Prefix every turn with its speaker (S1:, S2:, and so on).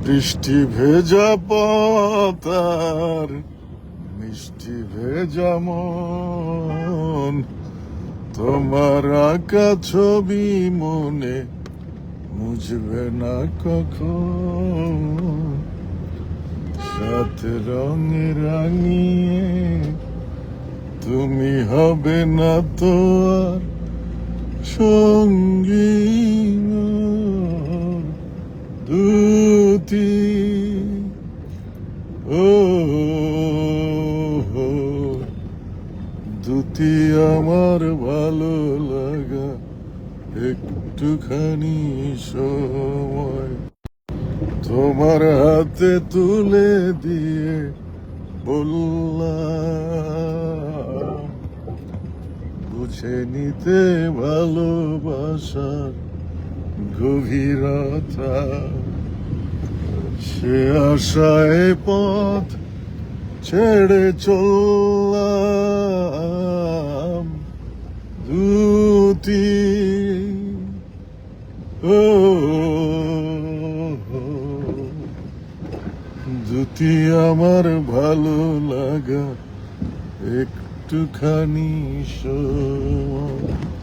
S1: বৃষ্টি ভেজা পতার মিষ্টি ভেজা মন, তোমার আঁকা ছবি মনে মুছবে না কখন। সাথে রঙে রাঙিয়ে তুমি হবে না তো আর সঙ্গী দুটি। ও দুটি আমার ভালো লাগা একটুখানি সময় তোমার হাতে তুলে দিয়ে বললাম, বুঝে নিতে ভালোবাসার গভীরতা। সে আশায় পথ ছেড়ে চললাম দুটি। ও দুটি আমার ভালো লাগা একটুখানি সময়।